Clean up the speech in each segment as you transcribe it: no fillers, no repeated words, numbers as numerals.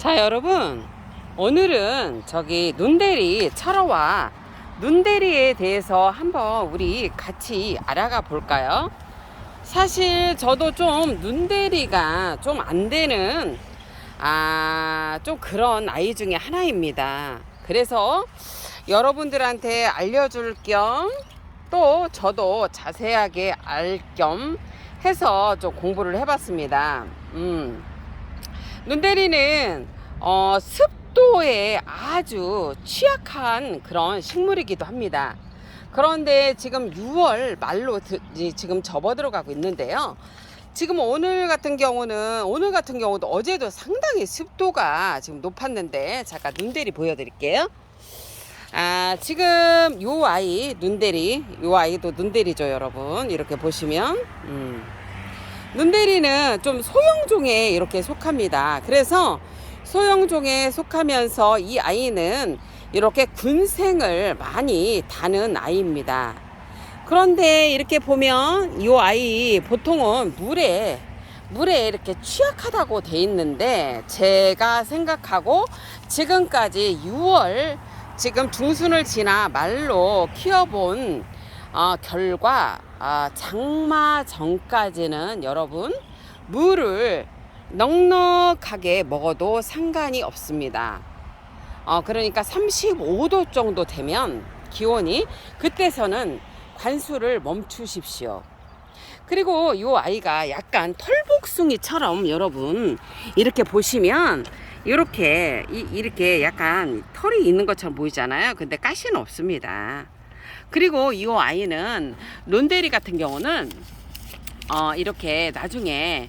자, 여러분, 오늘은 저기 눈대리 철어와 눈대리에 대해서 한번 우리 같이 알아가 볼까요? 사실 저도 좀 눈대리가 좀 안 되는 좀 그런 아이 중에 하나입니다. 그래서 여러분들한테 알려줄 겸 또 저도 자세하게 알 겸 해서 좀 공부를 해봤습니다. 눈대리는 습도에 아주 취약한 그런 식물이기도 합니다. 그런데 지금 6월 말로 지금 접어들어가고 있는데요. 지금 오늘 같은 경우도 어제도 상당히 습도가 지금 높았는데, 잠깐 눈대리 보여드릴게요. 지금 요 아이도 눈대리죠, 여러분. 이렇게 보시면 눈대리는 좀 소형종에 이렇게 속합니다. 그래서 소형종에 속하면서 이 아이는 이렇게 군생을 많이 다는 아이입니다. 그런데 이렇게 보면 이 아이 보통은 물에 이렇게 취약하다고 돼 있는데, 제가 생각하고 지금까지 6월 지금 중순을 지나 말로 키워본 결과 장마 전까지는 여러분 물을 넉넉하게 먹어도 상관이 없습니다. 그러니까 35도 정도 되면 기온이, 그때서는 관수를 멈추십시오. 그리고 이 아이가 약간 털복숭이처럼 여러분 이렇게 보시면 이렇게 약간 털이 있는 것처럼 보이잖아요. 근데 가시는 없습니다. 그리고 이 아이는 눈대리 같은 경우는 이렇게 나중에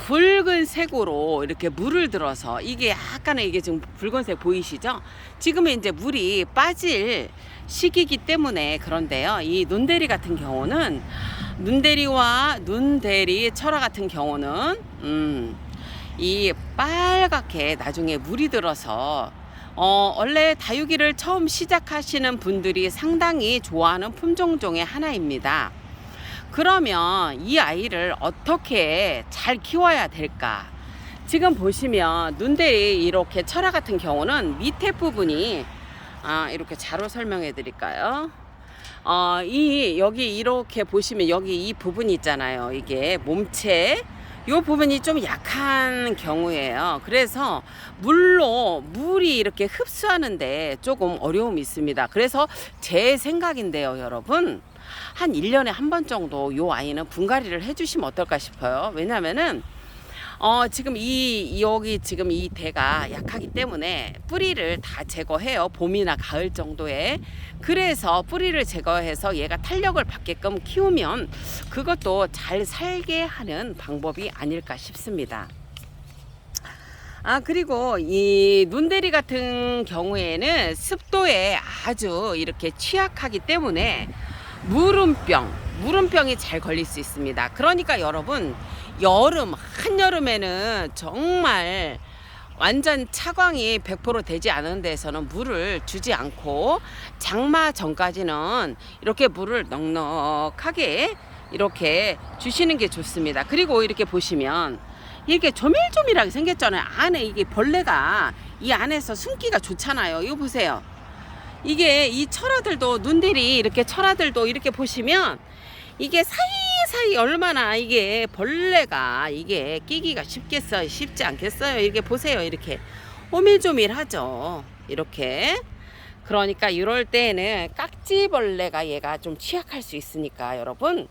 붉은색으로 이렇게 물을 들어서, 이게 약간의 이게 지금 붉은색 보이시죠? 지금은 이제 물이 빠질 시기이기 때문에 그런데요. 이 눈대리 같은 경우는, 눈대리와 눈대리 철화 같은 경우는 이 빨갛게 나중에 물이 들어서 원래 다육이를 처음 시작하시는 분들이 상당히 좋아하는 품종 중에 하나입니다. 그러면 이 아이를 어떻게 잘 키워야 될까? 지금 보시면 눈대리 이렇게 철화 같은 경우는 밑에 부분이 이렇게 자로 설명해 드릴까요? 여기 이렇게 보시면 여기 이 부분이 있잖아요. 이게 몸체 요 부분이 좀 약한 경우예요. 그래서 물이 이렇게 흡수하는데 조금 어려움이 있습니다. 그래서 제 생각인데요, 여러분, 한 1년에 한 번 정도 요 아이는 분갈이를 해주시면 어떨까 싶어요. 왜냐면은 지금 여기 지금 이 대가 약하기 때문에 뿌리를 다 제거해요. 봄이나 가을 정도에. 그래서 뿌리를 제거해서 얘가 탄력을 받게끔 키우면 그것도 잘 살게 하는 방법이 아닐까 싶습니다. 그리고 이 눈대리 같은 경우에는 습도에 아주 이렇게 취약하기 때문에 물음병이 잘 걸릴 수 있습니다. 그러니까 여러분, 한여름에는 정말 완전 차광이 100% 되지 않은 데서는 물을 주지 않고, 장마 전까지는 이렇게 물을 넉넉하게 이렇게 주시는 게 좋습니다. 그리고 이렇게 보시면 이렇게 조밀조밀하게 생겼잖아요. 안에 이게 벌레가 이 안에서 숨기가 좋잖아요. 이거 보세요. 이게 이 철화들도, 눈대리 이렇게 철화들도 이렇게 보시면 이게 사이사이 얼마나 이게 벌레가 이게 끼기가 쉽지 않겠어요? 이렇게 보세요. 이렇게 오밀조밀하죠. 이렇게. 그러니까 이럴 때는 깍지벌레가 얘가 좀 취약할 수 있으니까 여러분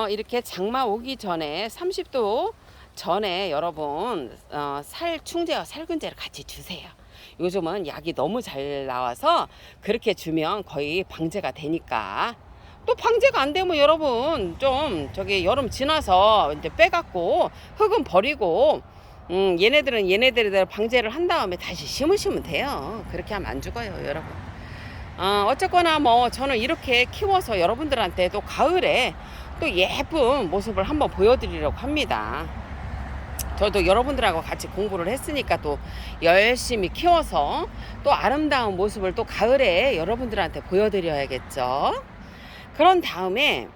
이렇게 장마 오기 전에 30도 전에 여러분 살충제와 살균제를 같이 주세요. 요즘은 약이 너무 잘 나와서 그렇게 주면 거의 방제가 되니까. 또 방제가 안 되면 여러분 좀 여름 지나서 이제 빼갖고 흙은 버리고 얘네들은 방제를 한 다음에 다시 심으시면 돼요. 그렇게 하면 안 죽어요, 여러분. 어쨌거나 뭐 저는 이렇게 키워서 여러분들한테 또 가을에 또 예쁜 모습을 한번 보여드리려고 합니다. 저도 여러분들하고 같이 공부를 했으니까 또 열심히 키워서 또 아름다운 모습을 또 가을에 여러분들한테 보여드려야겠죠. 그런 다음에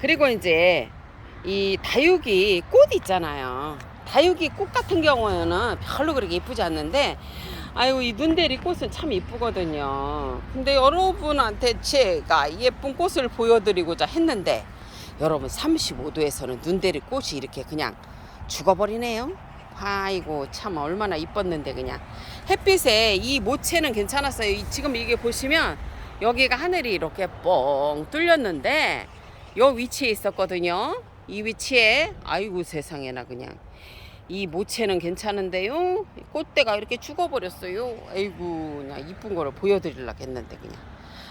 그리고 이제 이 다육이 꽃 있잖아요. 다육이 꽃 같은 경우에는 별로 그렇게 이쁘지 않는데, 아유, 이 눈대리 꽃은 참 이쁘거든요. 근데 여러분한테 제가 예쁜 꽃을 보여드리고자 했는데, 여러분 35도에서는 눈대리 꽃이 이렇게 그냥 죽어버리네요. 아이고, 참 얼마나 이뻤는데. 그냥 햇빛에 이 모체는 괜찮았어요. 지금 이게 보시면 여기가 하늘이 이렇게 뻥 뚫렸는데 요 위치에 있었거든요. 이 위치에, 아이고 세상에나, 그냥 이 모체는 괜찮은데요, 꽃대가 이렇게 죽어버렸어요. 아이고, 그냥 이쁜 거를 보여드리려고 했는데. 그냥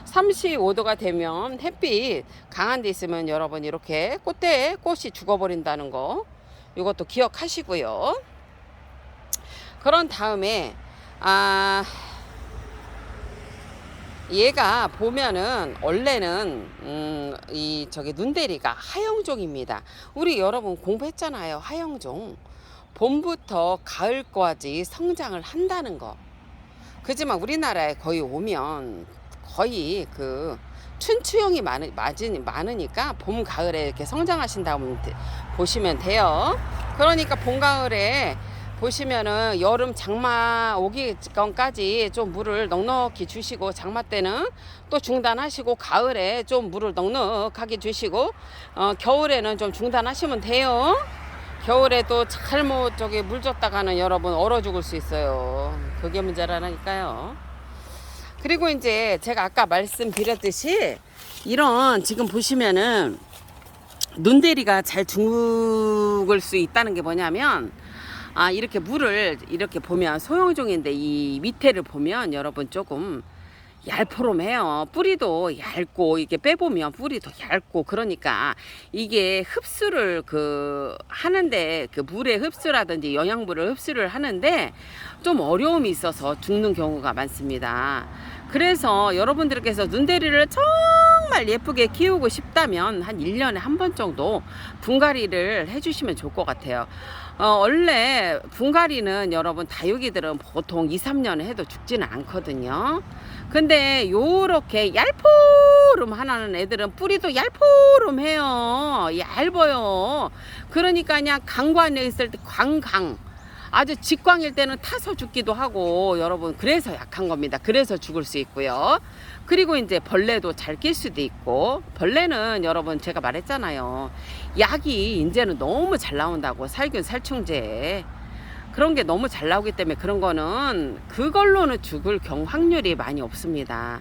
35도가 되면 햇빛 강한 데 있으면 여러분 이렇게 꽃대에 꽃이 죽어버린다는 거, 이것도 기억하시고요. 그런 다음에 얘가 보면은 원래는 이 저기 눈대리가 하영종입니다. 우리 여러분 공부했잖아요. 하영종 봄부터 가을까지 성장을 한다는 거. 그지만 우리나라에 거의 오면 거의 그 춘추형이 많으니까 봄 가을에 이렇게 성장하신다고 보시면 돼요. 그러니까 봄 가을에 보시면은 여름 장마 오기 전까지 좀 물을 넉넉히 주시고, 장마 때는 또 중단하시고, 가을에 좀 물을 넉넉하게 주시고, 겨울에는 좀 중단하시면 돼요. 겨울에 또 잘못 저기 물 줬다가는 여러분 얼어 죽을 수 있어요. 그게 문제라니까요. 그리고 이제 제가 아까 말씀드렸듯이, 이런 지금 보시면은 눈대리가 잘 죽을 수 있다는 게 뭐냐면, 이렇게 물을 이렇게 보면 소형종인데 이 밑에를 보면 여러분 조금 얄포름해요. 뿌리도 얇고, 이게 빼보면 뿌리도 얇고, 그러니까 이게 흡수를 하는데, 물의 흡수라든지 영양분을 흡수를 하는데 좀 어려움이 있어서 죽는 경우가 많습니다. 그래서 여러분들께서 눈대리를 정말 예쁘게 키우고 싶다면 한 1년에 한 번 정도 분갈이를 해주시면 좋을 것 같아요. 원래 분갈이는 여러분 다육이들은 보통 2-3년에 해도 죽지는 않거든요. 근데 요렇게 얄포름 하는 애들은 뿌리도 얄포름해요. 얇아요. 그러니까 그냥 강관에 있을 때 아주 직광일 때는 타서 죽기도 하고, 여러분 그래서 약한 겁니다. 그래서 죽을 수 있고요. 그리고 이제 벌레도 잘 낄 수도 있고, 벌레는 여러분 제가 말했잖아요. 약이 이제는 너무 잘 나온다고, 살균 살충제 그런 게 너무 잘 나오기 때문에 그런 거는 그걸로는 죽을 확률이 많이 없습니다.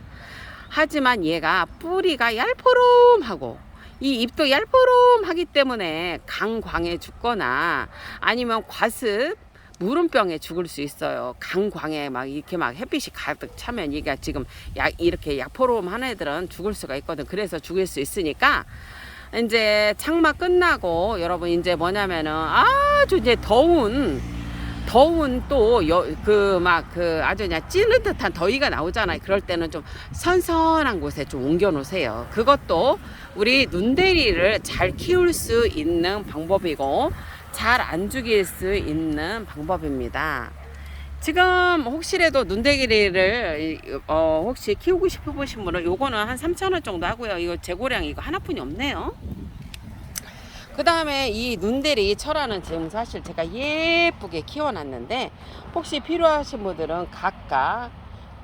하지만 얘가 뿌리가 얄포름하고 이 잎도 얄포름하기 때문에 강광에 죽거나 아니면 과습 무름병에 죽을 수 있어요. 강광에 막 이렇게 막 햇빛이 가득 차면 얘가 지금 이렇게 약포름한 애들은 죽을 수가 있거든. 그래서 죽을 수 있으니까 이제 장마 끝나고 여러분 이제 뭐냐면은 아주 이제 더운 또 아주 그냥 찌는 듯한 더위가 나오잖아요. 그럴 때는 좀 선선한 곳에 좀 옮겨 놓으세요. 그것도 우리 눈대리를 잘 키울 수 있는 방법이고 잘 안 죽일 수 있는 방법입니다. 지금 혹시라도 눈대리를 혹시 키우고 싶어 보신 분은 요거는 한 3,000원 정도 하고요. 이거 재고량 이거 하나뿐이 없네요. 그 다음에 이 눈대리 철화는 지금 사실 제가 예쁘게 키워놨는데, 혹시 필요하신 분들은 각각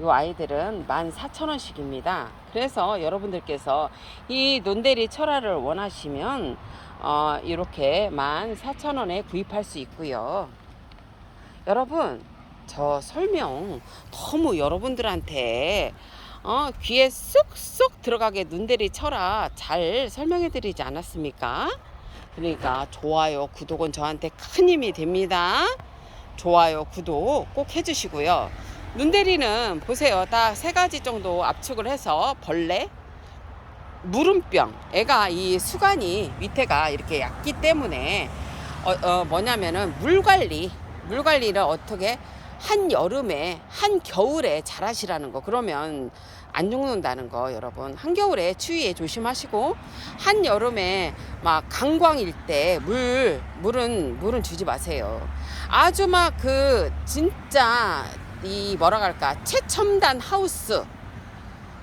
이 아이들은 14,000원씩입니다. 그래서 여러분들께서 이 눈대리 철화를 원하시면 이렇게 14,000원에 구입할 수 있고요. 여러분 저 설명 너무 여러분들한테 귀에 쏙쏙 들어가게 눈대리 철화 잘 설명해 드리지 않았습니까? 그러니까 좋아요 구독은 저한테 큰 힘이 됩니다. 좋아요 구독 꼭 해주시고요. 눈대리는 보세요, 딱 3가지 정도 압축을 해서 벌레, 무름병, 애가 이 수간이 밑에가 이렇게 얕기 때문에 뭐냐면은 물 관리를 어떻게 한여름에 한겨울에 잘 하시라는 거. 그러면 안 죽는다는 거. 여러분 한겨울에 추위에 조심하시고, 한여름에 막 강광일 때 물은 주지 마세요. 아주 막 진짜 이 뭐라 할까 최첨단 하우스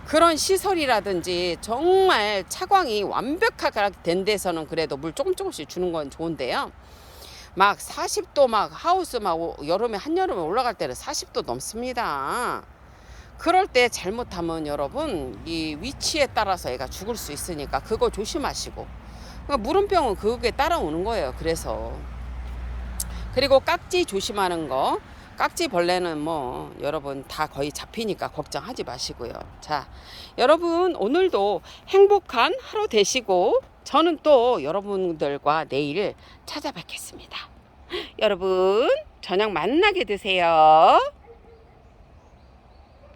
그런 시설이라든지 정말 차광이 완벽하게 된 데서는 그래도 물 조금씩 주는 건 좋은데요. 막 40도 막 하우스 막 여름에 한여름에 올라갈 때는 40도 넘습니다. 그럴 때 잘못하면 여러분 이 위치에 따라서 애가 죽을 수 있으니까 그거 조심하시고, 그러니까 물음병은 그게 따라오는 거예요. 그래서 그리고 깍지 조심하는 거. 깍지 벌레는 뭐 여러분 다 거의 잡히니까 걱정하지 마시고요. 자, 여러분 오늘도 행복한 하루 되시고 저는 또 여러분들과 내일 찾아뵙겠습니다. 여러분 저녁 만나게 되세요.